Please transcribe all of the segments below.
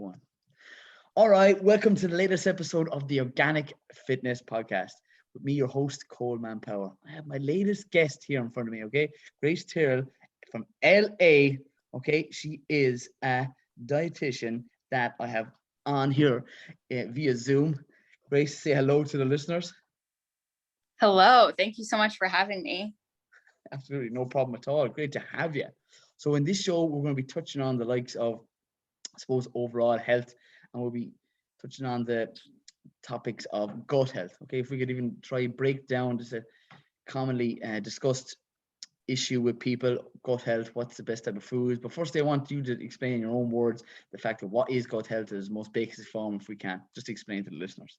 One. All right, welcome to the latest episode of the Organic Fitness Podcast. With me, your host, Coleman Power. I have my latest guest here in front of me, okay? Grace Tyrrell from LA, okay? She is a dietitian that I have on here via Zoom. Grace, say hello to the listeners. Hello, thank you so much for having me. Absolutely, no problem at all. Great to have you. So in this show, we're going to be touching on the likes of, I suppose, overall health, and we'll be touching on the topics of gut health. Okay, if we could even try break down just a commonly discussed issue with people, gut health, what's the best type of foods. But first, I want you to explain in your own words the fact of what is gut health in its most basic form, if we can. Just explain to the listeners.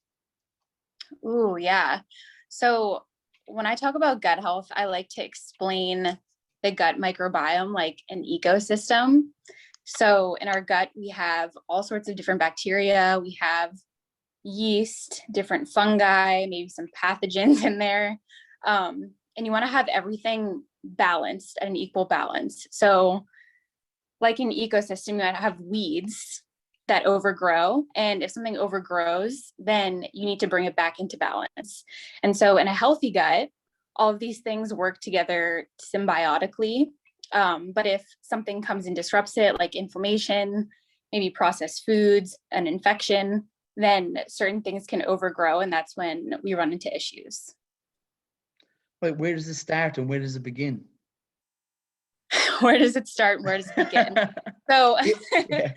Ooh, yeah. So when I talk about gut health, I like to explain the gut microbiome like an ecosystem. So in our gut, we have all sorts of different bacteria. We have yeast, different fungi, maybe some pathogens in there. And you want to have everything balanced at an equal balance. So like an ecosystem, you might have weeds that overgrow. And if something overgrows, then you need to bring it back into balance. And so in a healthy gut, all of these things work together symbiotically. But if something comes and disrupts it, like inflammation, maybe processed foods, an infection, then certain things can overgrow. And that's when we run into issues. Right, where does it start and where does it begin? Where does it start and where does it begin? So Yeah.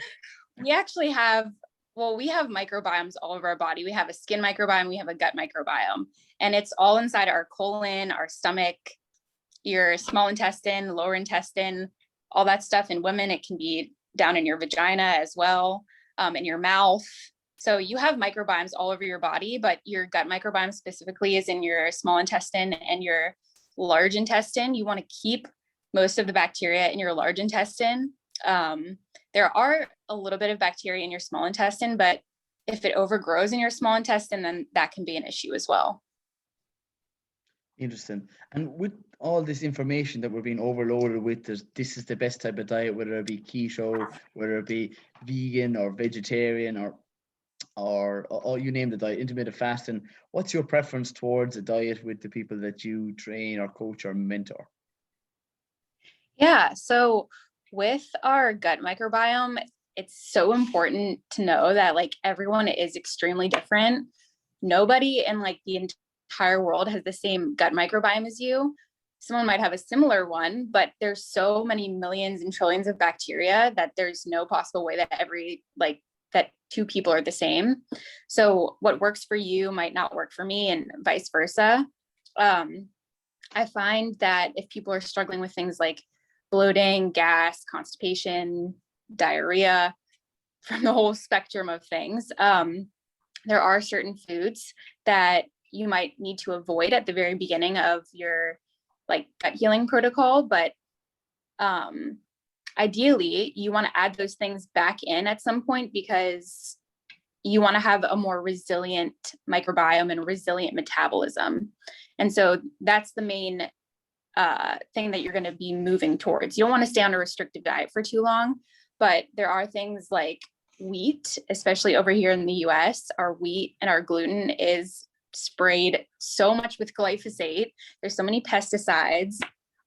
we actually have, we have microbiomes all over our body. We have a skin microbiome, we have a gut microbiome, and it's all inside our colon, our stomach, your small intestine, lower intestine, all that stuff. In women, it can be down in your vagina as well, in your mouth. So you have microbiomes all over your body, but your gut microbiome specifically is in your small intestine and your large intestine. You want to keep most of the bacteria in your large intestine. There are a little bit of bacteria in your small intestine, but if it overgrows in your small intestine, then that can be an issue as well. Interesting. And with all this information that we're being overloaded with, this is the best type of diet, whether it be keto, whether it be vegan or vegetarian or you name the diet, intermittent fasting. What's your preference towards a diet with the people that you train or coach or mentor? Yeah. So with our gut microbiome, it's so important to know that like everyone is extremely different. Nobody in like the entire world has the same gut microbiome as you. Someone might have a similar one, but there's so many millions and trillions of bacteria that there's no possible way that that two people are the same. So what works for you might not work for me and vice versa. I find that if people are struggling with things like bloating, gas, constipation, diarrhea, from the whole spectrum of things, there are certain foods that you might need to avoid at the very beginning of your like gut healing protocol. But ideally, you want to add those things back in at some point because you want to have a more resilient microbiome and resilient metabolism. And so that's the main thing that you're going to be moving towards. You don't want to stay on a restrictive diet for too long, but there are things like wheat, especially over here in the US, our wheat and our gluten is sprayed so much with glyphosate. There's so many pesticides,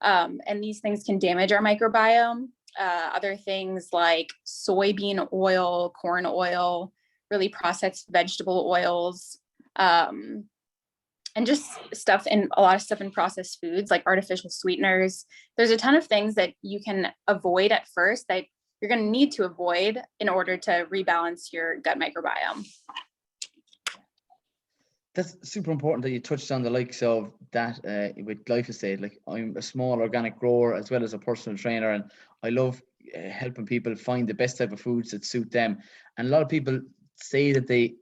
and these things can damage our microbiome. Other things like soybean oil, corn oil, really processed vegetable oils, and just stuff and a lot of stuff in processed foods like artificial sweeteners. There's a ton of things that you can avoid at first that you're going to need to avoid in order to rebalance your gut microbiome. That's super important that you touched on the likes of that with glyphosate. Like, I'm a small organic grower as well as a personal trainer, and I love helping people find the best type of foods that suit them. And a lot of people say that they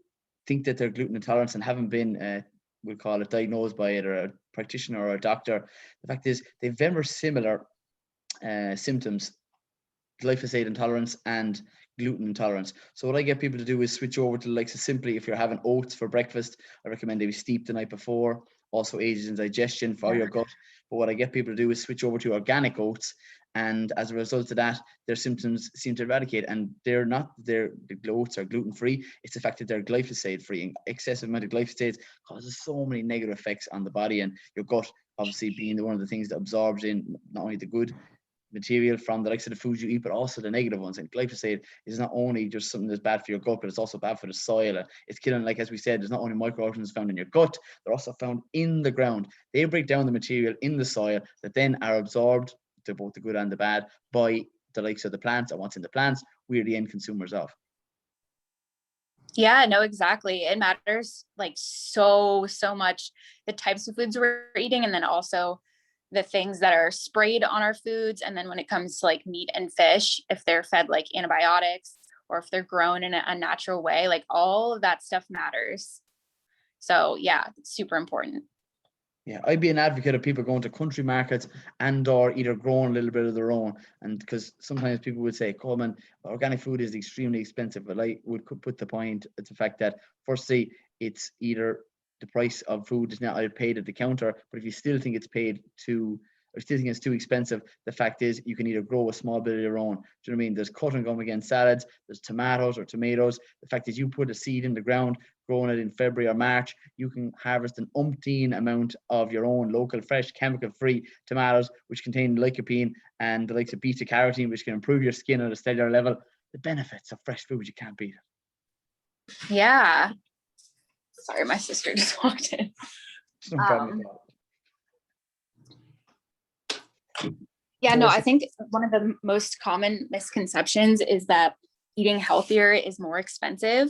think that they're gluten intolerant and haven't been, we'll call it, diagnosed by either a practitioner or a doctor. The fact is, they have very similar symptoms: glyphosate intolerance and gluten intolerance. So what I get people to do is switch over to the likes of simply, if you're having oats for breakfast, I recommend they be steeped the night before. Also aids in digestion for your gut. But what I get people to do is switch over to organic oats And as a result of that, their symptoms seem to eradicate. And the oats are gluten-free. It's the fact that they're glyphosate-free. And excessive amount of glyphosate causes so many negative effects on the body, and your gut obviously being one of the things that absorbs in not only the good material from the likes of the foods you eat, but also the negative ones. And glyphosate is not only just something that's bad for your gut, but it's also bad for the soil. It's killing, like as we said, there's not only microorganisms found in your gut, they're also found in the ground. They break down the material in the soil that then are absorbed, to both the good and the bad, by the likes of the plants, and what's in the plants, we're the end consumers of. Yeah, no, exactly. It matters like so much, the types of foods we're eating, and then also the things that are sprayed on our foods. And then when it comes to like meat and fish, if they're fed like antibiotics or if they're grown in a natural way, like all of that stuff matters. So yeah, it's super important. Yeah, I'd be an advocate of people going to country markets and or either growing a little bit of their own. And because sometimes people would say, Coleman, organic food is extremely expensive. But I would put the point at the fact that, firstly, it's either the price of food is not paid at the counter, but if you still think it's too expensive, the fact is you can either grow a small bit of your own. Do you know what I mean? There's cut and gum against salads, there's tomatoes. The fact is you put a seed in the ground, growing it in February or March, you can harvest an umpteen amount of your own local, fresh, chemical-free tomatoes, which contain lycopene and the likes of beta-carotene, which can improve your skin at a cellular level. The benefits of fresh food, you can't beat it. Yeah. Sorry, my sister just walked in. No problem at all. Yeah, no, I think one of the most common misconceptions is that eating healthier is more expensive.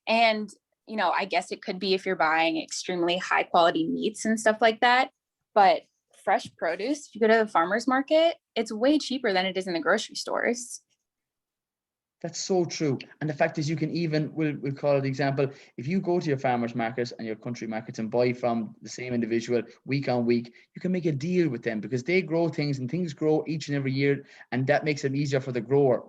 And, you know, I guess it could be if you're buying extremely high quality meats and stuff like that. But fresh produce, if you go to the farmer's market, it's way cheaper than it is in the grocery stores. That's so true. And the fact is, you can even, we'll call it example, if you go to your farmers markets and your country markets and buy from the same individual week on week, you can make a deal with them because they grow things and things grow each and every year. And that makes it easier for the grower,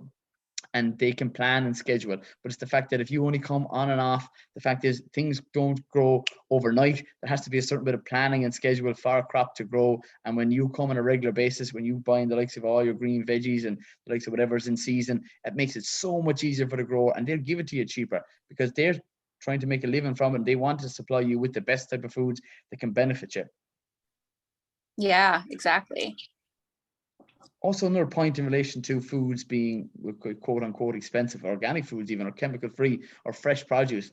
and they can plan and schedule. But it's the fact that if you only come on and off, the fact is things don't grow overnight. There has to be a certain bit of planning and schedule for a crop to grow. And when you come on a regular basis, when you buy the likes of all your green veggies and the likes of whatever's in season, it makes it so much easier for the grower, and they'll give it to you cheaper because they're trying to make a living from it. And they want to supply you with the best type of foods that can benefit you. Yeah, exactly. Also, another point in relation to foods being quote unquote expensive, organic foods even, or chemical free, or fresh produce.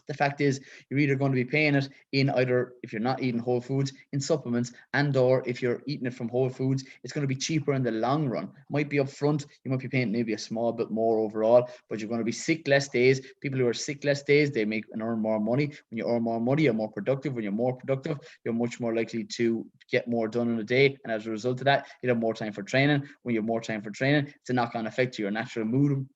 The fact is, you're either going to be paying it in either, if you're not eating whole foods, in supplements, and or if you're eating it from whole foods, it's going to be cheaper in the long run. Might be up front, you might be paying maybe a small bit more overall, but you're going to be sick less days. People who are sick less days, they make and earn more money. When you earn more money, you're more productive. When you're more productive, you're much more likely to get more done in a day. And as a result of that, you have more time for training. When you have more time for training, it's a knock-on effect to your natural mood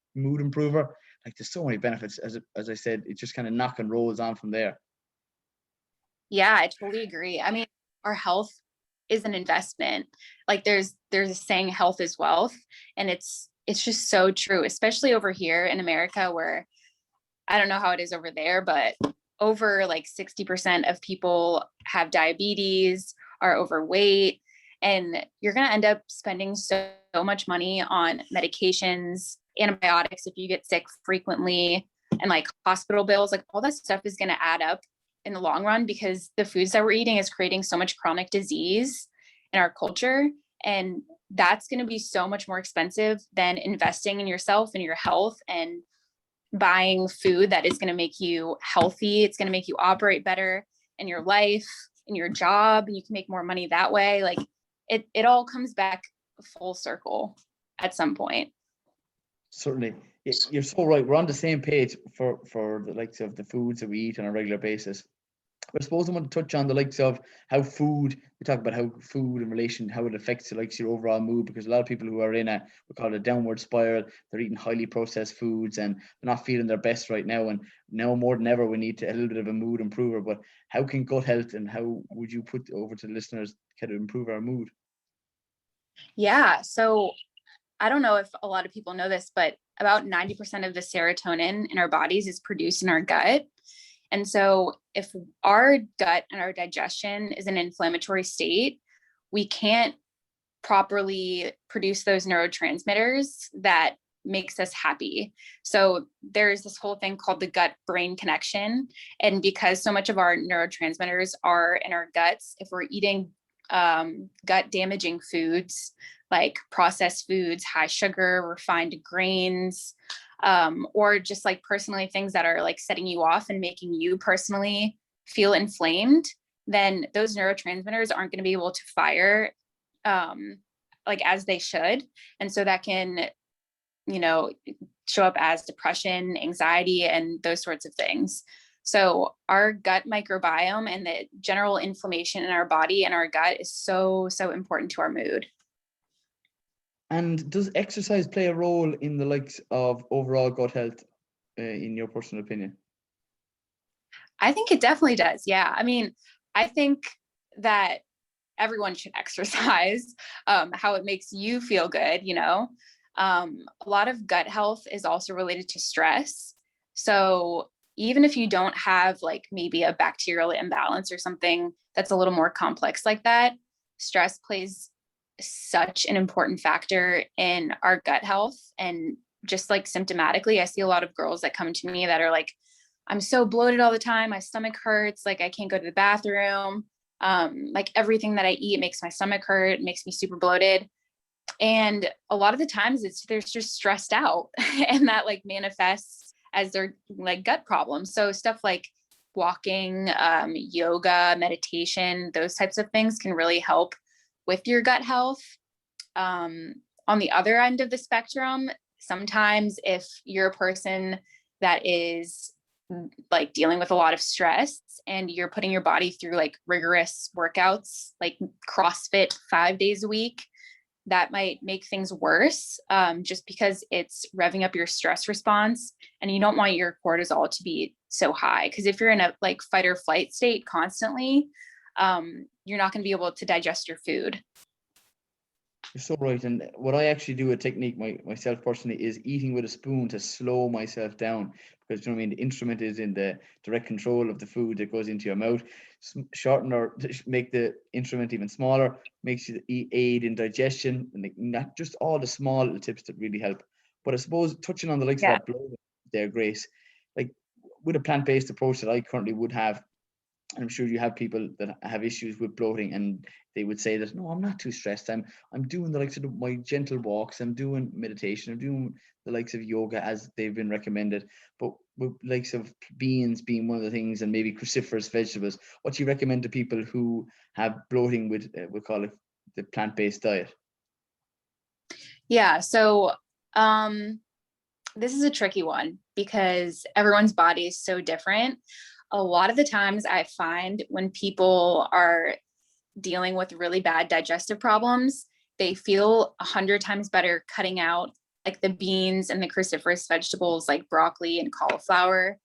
improver. Like, there's so many benefits. As I said, it just kind of knock and rolls on from there. Yeah, I totally agree. I mean, our health is an investment. Like there's a saying, health is wealth. And it's just so true, especially over here in America, where I don't know how it is over there, but over like 60% of people have diabetes, are overweight, and you're going to end up spending so much money on medications, antibiotics if you get sick frequently, and like hospital bills. Like all that stuff is going to add up in the long run because the foods that we're eating is creating so much chronic disease in our culture. And that's going to be so much more expensive than investing in yourself and your health and buying food that is going to make you healthy. It's going to make you operate better in your life, in your job, and you can make more money that way. Like it all comes back full circle at some point. Certainly. You're so right. We're on the same page for the likes of the foods that we eat on a regular basis. But I suppose I want to touch on the likes of how food, we talk about how food in relation, how it affects the likes of your overall mood, because a lot of people who are in we call it a downward spiral, they're eating highly processed foods and they're not feeling their best right now. And now more than ever, we need a little bit of a mood improver. But how can gut health, and how would you put over to the listeners, can it improve our mood? Yeah. So I don't know if a lot of people know this, but about 90% of the serotonin in our bodies is produced in our gut. And so if our gut and our digestion is in an inflammatory state, we can't properly produce those neurotransmitters that makes us happy. So there's this whole thing called the gut brain connection. And because so much of our neurotransmitters are in our guts, if we're eating gut damaging foods like processed foods, high sugar, refined grains, or just like personally things that are like setting you off and making you personally feel inflamed, then those neurotransmitters aren't going to be able to fire like as they should. And so that can, show up as depression, anxiety, and those sorts of things. So our gut microbiome and the general inflammation in our body and our gut is so, so important to our mood. And does exercise play a role in the likes of overall gut health, in your personal opinion? I think it definitely does. Yeah. I mean, I think that everyone should exercise, how it makes you feel good, a lot of gut health is also related to stress. So even if you don't have like maybe a bacterial imbalance or something that's a little more complex like that, stress plays such an important factor in our gut health. And just like symptomatically, I see a lot of girls that come to me that are like, I'm so bloated all the time. My stomach hurts. Like I can't go to the bathroom. Like everything that I eat makes my stomach hurt, makes me super bloated. And a lot of the times they're just stressed out and that like manifests as their like gut problems. So stuff like walking, yoga, meditation, those types of things can really help with your gut health. On the other end of the spectrum, sometimes if you're a person that is like dealing with a lot of stress and you're putting your body through like rigorous workouts, like CrossFit 5 days a week, that might make things worse, just because it's revving up your stress response and you don't want your cortisol to be so high. Because if you're in a like fight or flight state constantly, you're not going to be able to digest your food. You're so right. And what I actually do, a technique myself personally, is eating with a spoon to slow myself down, because the instrument is in the direct control of the food that goes into your mouth. Shorten or make the instrument even smaller makes you aid in digestion, and not just all the small little tips that really help. But I suppose touching on the likes of that bloating there, Grace, like with a plant-based approach that I currently would have, I'm sure you have people that have issues with bloating and they would say that, no, I'm not too stressed. I'm doing the likes of my gentle walks. I'm doing meditation. I'm doing the likes of yoga as they've been recommended. But with likes of beans being one of the things, and maybe cruciferous vegetables, what do you recommend to people who have bloating with, we'll call it the plant-based diet? Yeah. So this is a tricky one because everyone's body is so different. A lot of the times I find when people are dealing with really bad digestive problems, they feel 100 times better cutting out like the beans and the cruciferous vegetables like broccoli and cauliflower.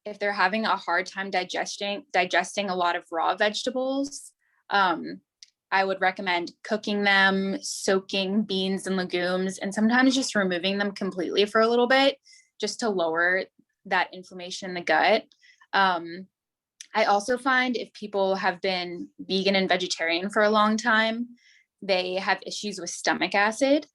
If they're having a hard time digesting a lot of raw vegetables, I would recommend cooking them, soaking beans and legumes, and sometimes just removing them completely for a little bit, just to lower that inflammation in the gut. I also find if people have been vegan and vegetarian for a long time, they have issues with stomach acid.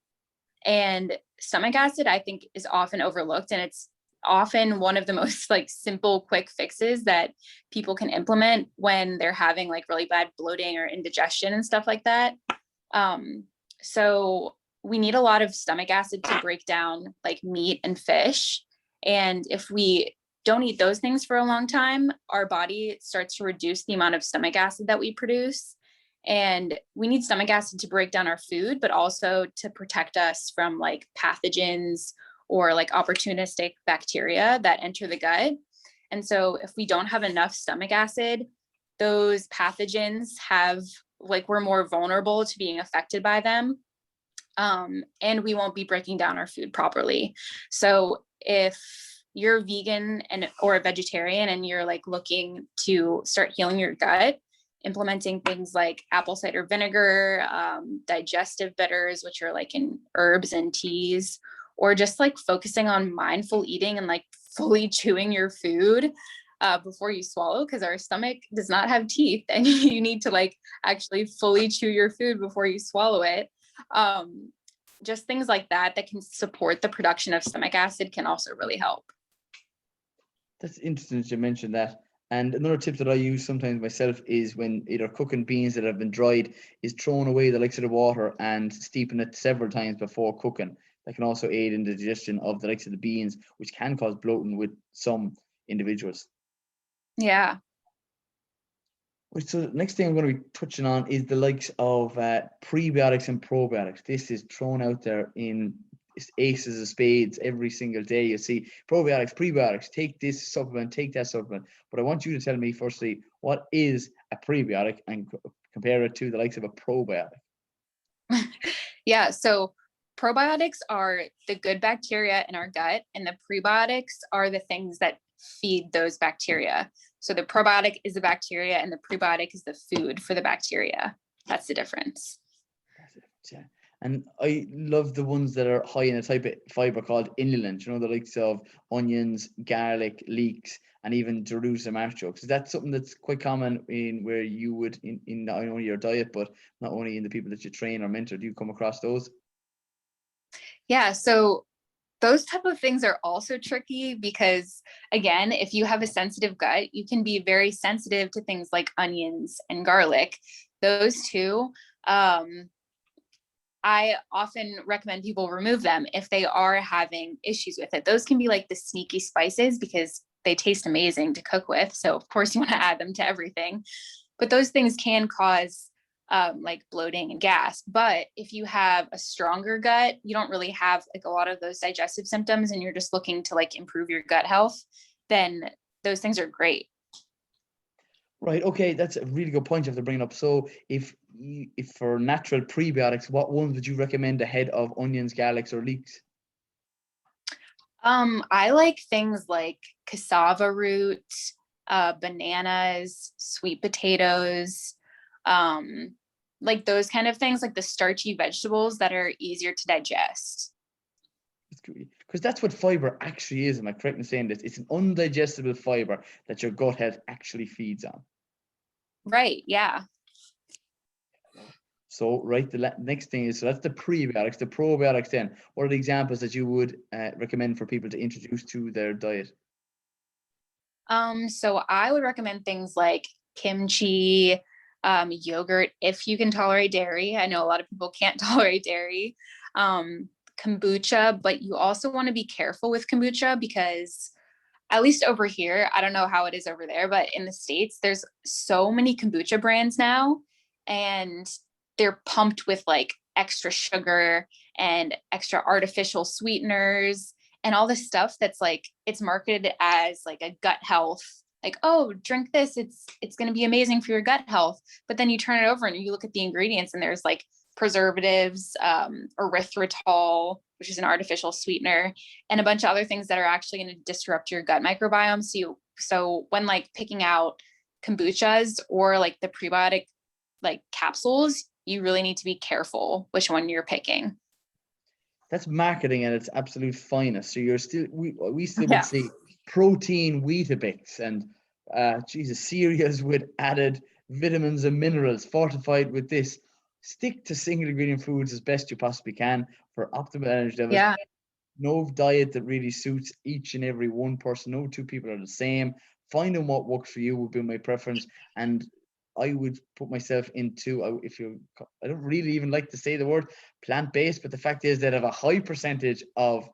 And stomach acid, I think, is often overlooked, and it's often one of the most like simple, quick fixes that people can implement when they're having like really bad bloating or indigestion and stuff like that. So we need a lot of stomach acid to break down like meat and fish. And if we don't eat those things for a long time, our body starts to reduce the amount of stomach acid that we produce. And we need stomach acid to break down our food, but also to protect us from like pathogens or like opportunistic bacteria that enter the gut. And so if we don't have enough stomach acid, those pathogens we're more vulnerable to being affected by them. And we won't be breaking down our food properly. So if you're vegan or a vegetarian and you're like looking to start healing your gut, implementing things like apple cider vinegar, digestive bitters, which are like in herbs and teas, or just like focusing on mindful eating and like fully chewing your food, before you swallow, because our stomach does not have teeth and you need to like actually fully chew your food before you swallow it. Just things like that can support the production of stomach acid can also really help. That's interesting that you mentioned that. And another tip that I use sometimes myself is when either cooking beans that have been dried, is throwing away the likes of the water and steeping it several times before cooking. That can also aid in the digestion of the likes of the beans, which can cause bloating with some individuals. Yeah. So the next thing I'm going to be touching on is the likes of prebiotics and probiotics. This is thrown out there in aces of spades every single day. You see probiotics, prebiotics, take this supplement, take that supplement. But I want you to tell me firstly, what is a prebiotic and compare it to the likes of a probiotic. Yeah, so probiotics are the good bacteria in our gut, and the prebiotics are the things that feed those bacteria. So the probiotic is the bacteria and the prebiotic is the food for the bacteria. That's the difference. Yeah. And I love the ones that are high in a type of fiber called inulin, the likes of onions, garlic, leeks, and even Jerusalem artichokes. Is that something that's quite common in where you would, in not only your diet, but not only in the people that you train or mentor? Do you come across those? Yeah, so those type of things are also tricky because, again, if you have a sensitive gut, you can be very sensitive to things like onions and garlic. Those two, I often recommend people remove them if they are having issues with it. Those can be like the sneaky spices because they taste amazing to cook with. So of course you want to add them to everything, but those things can cause like bloating and gas. But if you have a stronger gut, you don't really have like a lot of those digestive symptoms and you're just looking to like improve your gut health, then those things are great. Right. Okay. That's a really good point you have to bring up. So if for natural prebiotics, what ones would you recommend ahead of onions, garlics, or leeks? I like things like cassava root, bananas, sweet potatoes, like those kind of things, like the starchy vegetables that are easier to digest. Because that's what fiber actually is. Am I correct in saying this? It's an undigestible fiber that your gut health actually feeds on. Right. Yeah. So, right, the next thing is, so that's the prebiotics. The probiotics then, what are the examples that you would recommend for people to introduce to their diet? So I would recommend things like kimchi, yogurt, if you can tolerate dairy. I know a lot of people can't tolerate dairy. Kombucha, but you also want to be careful with kombucha because at least over here, I don't know how it is over there, but in the States, there's so many kombucha brands now, and they're pumped with like extra sugar and extra artificial sweeteners and all this stuff that's like, it's marketed as like a gut health, like, oh, drink this, it's going to be amazing for your gut health. But then you turn it over and you look at the ingredients and there's like preservatives, erythritol, which is an artificial sweetener, and a bunch of other things that are actually going to disrupt your gut microbiome. So when like picking out kombuchas or like the prebiotic like capsules, you really need to be careful which one you're picking. That's marketing at its absolute finest. So you're still, we still would see protein Weetabix and Jesus, cereals with added vitamins and minerals fortified with this. Stick to single ingredient foods as best you possibly can for optimal energy levels. Yeah. No diet that really suits each and every one person. No two people are the same. Finding what works for you would be my preference. And I would put myself into, I don't really even like to say the word plant-based, but the fact is that I have a high percentage of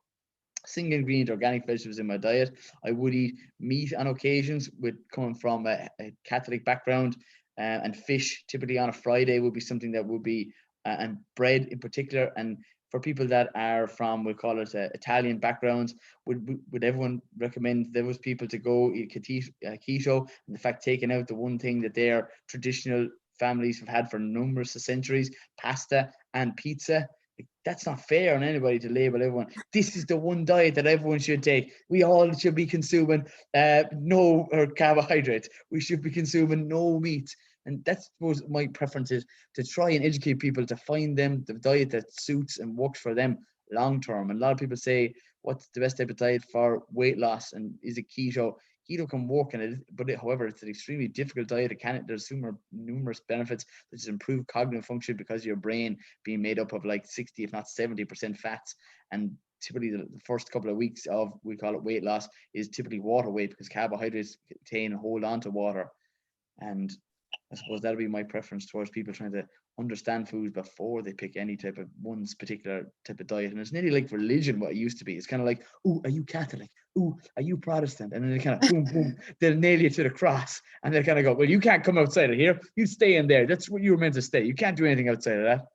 single ingredient organic vegetables in my diet. I would eat meat on occasions, with coming from a Catholic background, and fish typically on a Friday would be something that would be, and bread in particular. And for people that are from, we'll call it Italian backgrounds, would everyone recommend those people to go eat keto? And the fact, taking out the one thing that their traditional families have had for numerous of centuries, pasta and pizza. That's not fair on anybody to label everyone. This is the one diet that everyone should take. We all should be consuming no carbohydrates. We should be consuming no meat. And that's, I suppose, my preference is to try and educate people to find them the diet that suits and works for them long term. And a lot of people say, what's the best type of diet for weight loss? And is it keto? keto can work in it, but however, it's an extremely difficult diet. There's numerous benefits, such as improved cognitive function because your brain being made up of like 60, if not 70% fats. And typically the first couple of weeks of, we call it weight loss, is typically water weight, because carbohydrates contain and hold on to water. And I suppose that'll be my preference towards people trying to understand foods before they pick any type of one's particular type of diet. And it's nearly like religion, what it used to be. It's kind of like, oh, are you Catholic? Oh, are you Protestant? And then they kind of boom, boom, they'll nail you to the cross. And they kind of go, well, you can't come outside of here. You stay in there. That's what you were meant to stay. You can't do anything outside of that.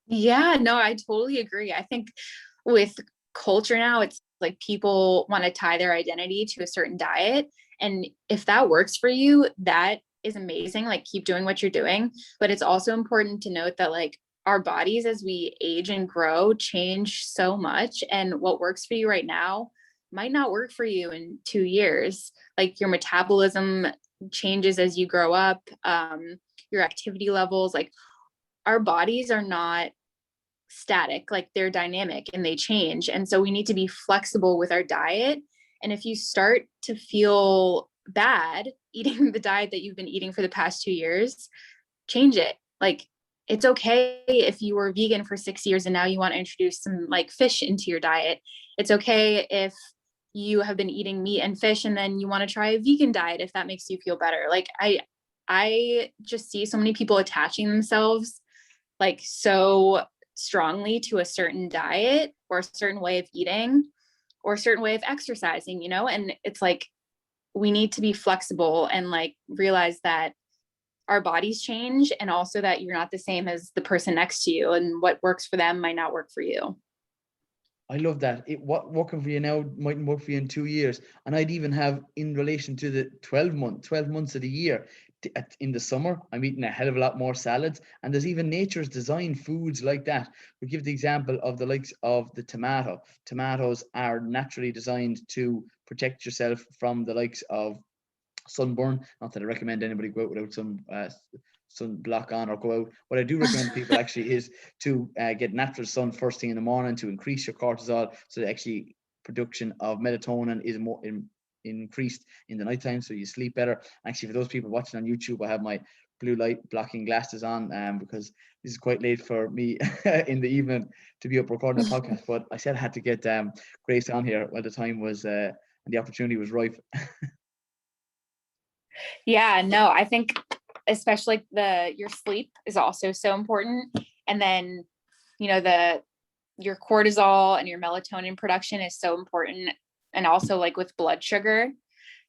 Yeah, no, I totally agree. I think with culture now, it's like people want to tie their identity to a certain diet. And if that works for you, that is amazing. Like, keep doing what you're doing. But it's also important to note that like our bodies, as we age and grow, change so much. And what works for you right now might not work for you in 2 years. Like, your metabolism changes as you grow up, your activity levels, like our bodies are not static, like they're dynamic and they change. And so we need to be flexible with our diet. And if you start to feel bad eating the diet that you've been eating for the past 2 years, change it. Like, it's okay if you were vegan for 6 years and now you want to introduce some like fish into your diet. It's okay if you have been eating meat and fish and then you want to try a vegan diet if that makes you feel better. Like, I just see so many people attaching themselves like so strongly to a certain diet or a certain way of eating or a certain way of exercising, you know? And it's like, we need to be flexible and like realize that our bodies change, and also that you're not the same as the person next to you, and what works for them might not work for you. I love that. What working for you now mightn't work for you in 2 years. And I'd even have, in relation to the 12 months of the year, in the summer, I'm eating a hell of a lot more salads. And there's even nature's designed foods like that. We give the example of the likes of the tomato. Tomatoes are naturally designed to protect yourself from the likes of sunburn. Not that I recommend anybody go out without some sunblock on or go out. What I do recommend to people actually is to get natural sun first thing in the morning to increase your cortisol, so that actually production of melatonin is more increased in the nighttime, so you sleep better. Actually, for those people watching on YouTube, I have my blue light blocking glasses on because this is quite late for me in the evening to be up recording a podcast. But I said I had to get Grace on here while the time was and the opportunity was ripe. Yeah, no, I think especially your sleep is also so important. And then, you know, your cortisol and your melatonin production is so important. And also like with blood sugar,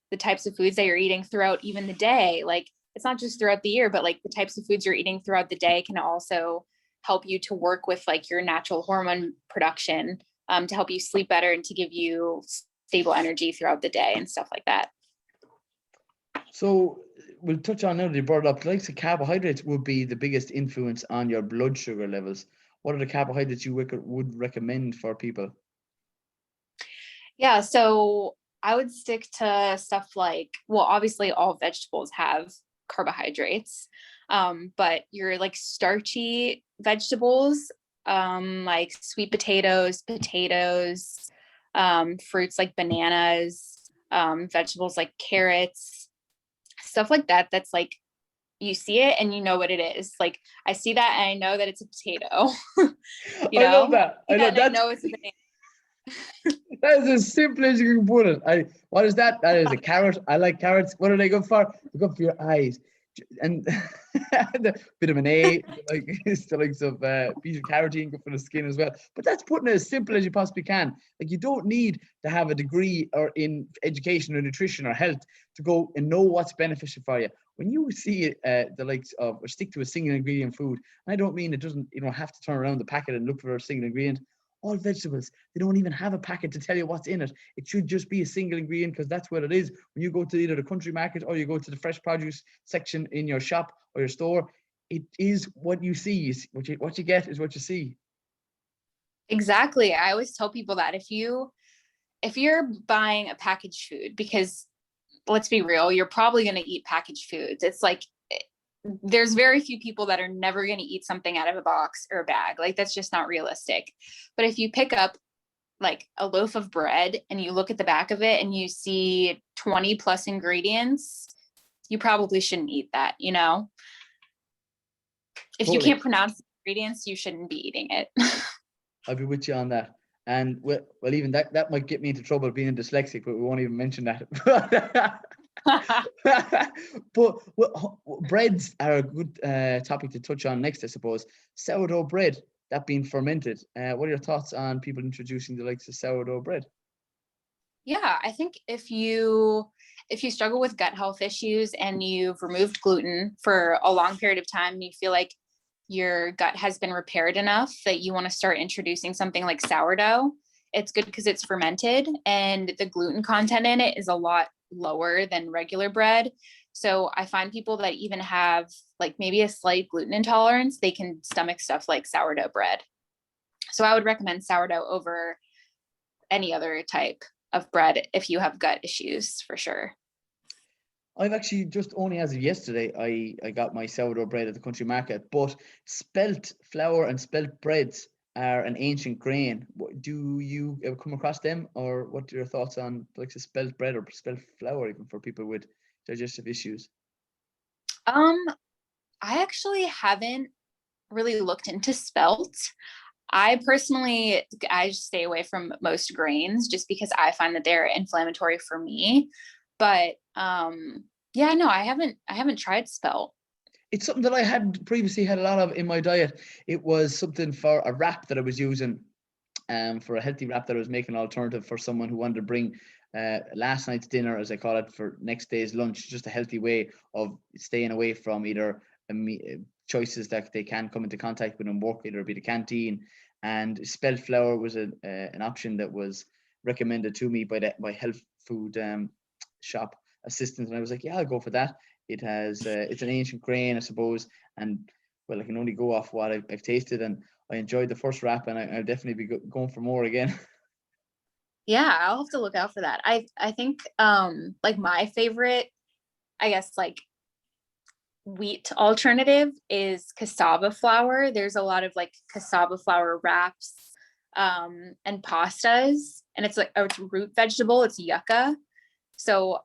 the types of foods that you're eating throughout even the day, like it's not just throughout the year, but like the types of foods you're eating throughout the day can also help you to work with like your natural hormone production, to help you sleep better and to give you stable energy throughout the day and stuff like that. So we'll touch on now that you brought it up. Like the carbohydrates would be the biggest influence on your blood sugar levels. What are the carbohydrates you would recommend for people? Yeah, so I would stick to stuff like, well, obviously all vegetables have carbohydrates, but your like starchy vegetables, like sweet potatoes, fruits like bananas, vegetables like carrots, stuff like that. That's like, you see it and you know what it is. Like, I see that and I know that it's a potato. I love that. I love that. I know it's a banana. That is as simple as you can put it. What is that? That is a carrot. I like carrots. What are they good for? They're good for your eyes. And vitamin A, like the likes of beta carotene, good for the skin as well. But that's putting it as simple as you possibly can. Like, you don't need to have a degree or in education or nutrition or health to go and know what's beneficial for you. When you see the likes of, or stick to a single ingredient food, and I don't mean it doesn't, have to turn around the packet and look for a single ingredient. All vegetables, they don't even have a packet to tell you what's in it. It should just be a single ingredient, because that's what it is. When you go to either the country market or you go to the fresh produce section in your shop or your store, it is what you see. What you get is what you see. Exactly. I always tell people that if you're buying a packaged food, because let's be real, you're probably going to eat packaged foods. It's like, there's very few people that are never going to eat something out of a box or a bag. Like, that's just not realistic. But if you pick up like a loaf of bread and you look at the back of it and you see 20 plus ingredients, you probably shouldn't eat that, you know? If you Totally. can't pronounce the ingredients, you shouldn't be eating it. I'll be with you on that. And well, even that might get me into trouble being dyslexic, but we won't even mention that. But well, breads are a good topic to touch on next, I suppose. Sourdough bread, that being fermented. What are your thoughts on people introducing the likes of sourdough bread? Yeah, I think if you struggle with gut health issues and you've removed gluten for a long period of time, and you feel like your gut has been repaired enough that you want to start introducing something like sourdough, it's good because it's fermented and the gluten content in it is a lot lower than regular bread. So I find people that even have like maybe a slight gluten intolerance, they can stomach stuff like sourdough bread. So I would recommend sourdough over any other type of bread if you have gut issues, for sure. I've actually just only as of yesterday, I got my sourdough bread at the country market, but spelt flour and spelt breads are an ancient grain. Do you ever come across them, or what are your thoughts on like spelt bread or spelt flour, even for people with digestive issues? Um, I actually haven't really looked into spelt. I personally, I just stay away from most grains just because I find that they're inflammatory for me. But yeah, no, I haven't tried spelt. It's something that I had previously had a lot of in my diet. It was something for a wrap that I was using, for a healthy wrap that I was making an alternative for someone who wanted to bring last night's dinner, as I call it, for next day's lunch. Just a healthy way of staying away from either choices that they can come into contact with in work, either it be the canteen. And spelt flour was an option that was recommended to me by health food shop assistant, and I was like, yeah, I'll go for that. It has it's an ancient grain, I suppose, and well, I can only go off what I've tasted, and I enjoyed the first wrap, and I'll definitely be going for more again. Yeah, I'll have to look out for that. I think like my favorite, I guess, like wheat alternative is cassava flour. There's a lot of like cassava flour wraps and pastas, and it's like it's a root vegetable, it's yucca. So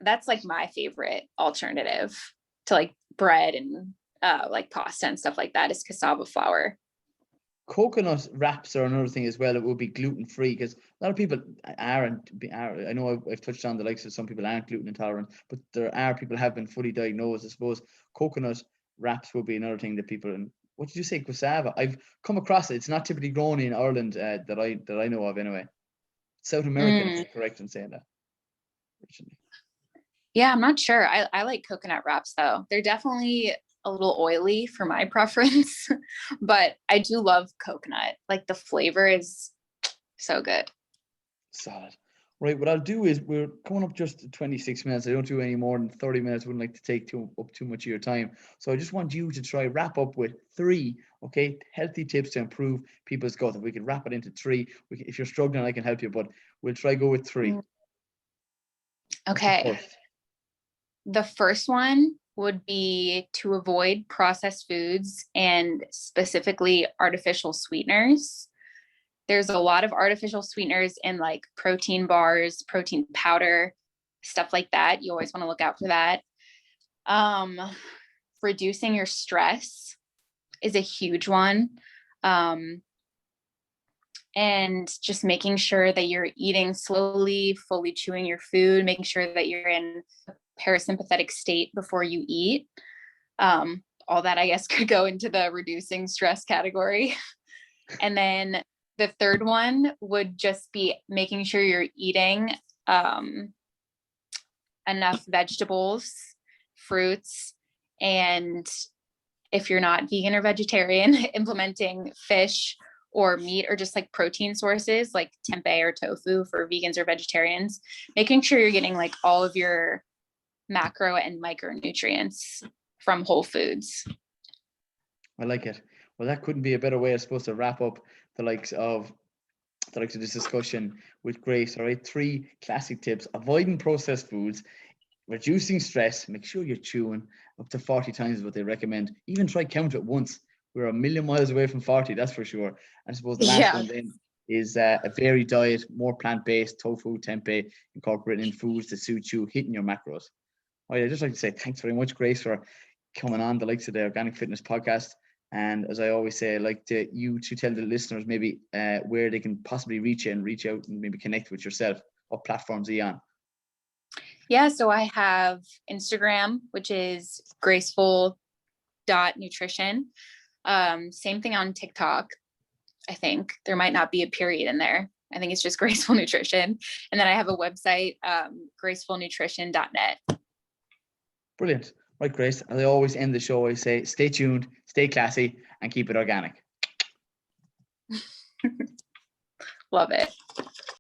that's like my favorite alternative to like bread and like pasta and stuff like that is cassava flour. Coconut wraps are another thing as well. It would be gluten free, because a lot of people aren't. I know I've touched on the likes of some people aren't gluten intolerant, but there are people have been fully diagnosed. I suppose coconut wraps will be another thing that people. And what did you say, cassava? I've come across it. It's not typically grown in Ireland that I know of anyway. South American, if I'm correct in saying that. Originally. Yeah, I'm not sure. I like coconut wraps though. They're definitely a little oily for my preference, but I do love coconut. Like the flavor is so good. Solid. Right, what I'll do is we're coming up just to 26 minutes. I don't do any more than 30 minutes. Wouldn't like to take up too much of your time. So I just want you to try wrap up with three, okay, healthy tips to improve people's gut. If we can wrap it into three, if you're struggling, I can help you, but we'll try go with three. What's the Okay. first? The first one would be to avoid processed foods and specifically artificial sweeteners. There's a lot of artificial sweeteners in like protein bars, protein powder, stuff like that. You always want to look out for that. Um, Reducing your stress is a huge one. And just making sure that you're eating slowly, fully chewing your food, making sure that you're in a parasympathetic state before you eat. All that, I guess, could go into the reducing stress category. And then the third one would just be making sure you're eating enough vegetables, fruits, and if you're not vegan or vegetarian, implementing fish or meat or just like protein sources like tempeh or tofu for vegans or vegetarians, making sure you're getting like all of your macro and micronutrients from whole foods. I like it. Well, that couldn't be a better way, I suppose, to wrap up the likes of this discussion with Grace. All right, three classic tips: avoiding processed foods, reducing stress, make sure you're chewing up to 40 times what they recommend. Even try count it once. We're a million miles away from 40, that's for sure. I suppose the last one then is a varied diet, more plant-based, tofu, tempeh, incorporating in foods that suit you, hitting your macros. I'd just like to say thanks very much, Grace, for coming on the likes of the Organic Fitness Podcast. And as I always say, I'd like you to tell the listeners maybe where they can possibly reach you and reach out and maybe connect with yourself. What platforms are you on? Yeah, so I have Instagram, which is graceful.nutrition. Same thing on TikTok. I think there might not be a period in there. I think it's just Graceful Nutrition. And then I have a website, gracefulnutrition.net. Brilliant. Right, Grace, as I always end the show, I say, stay tuned, stay classy, and keep it organic. Love it.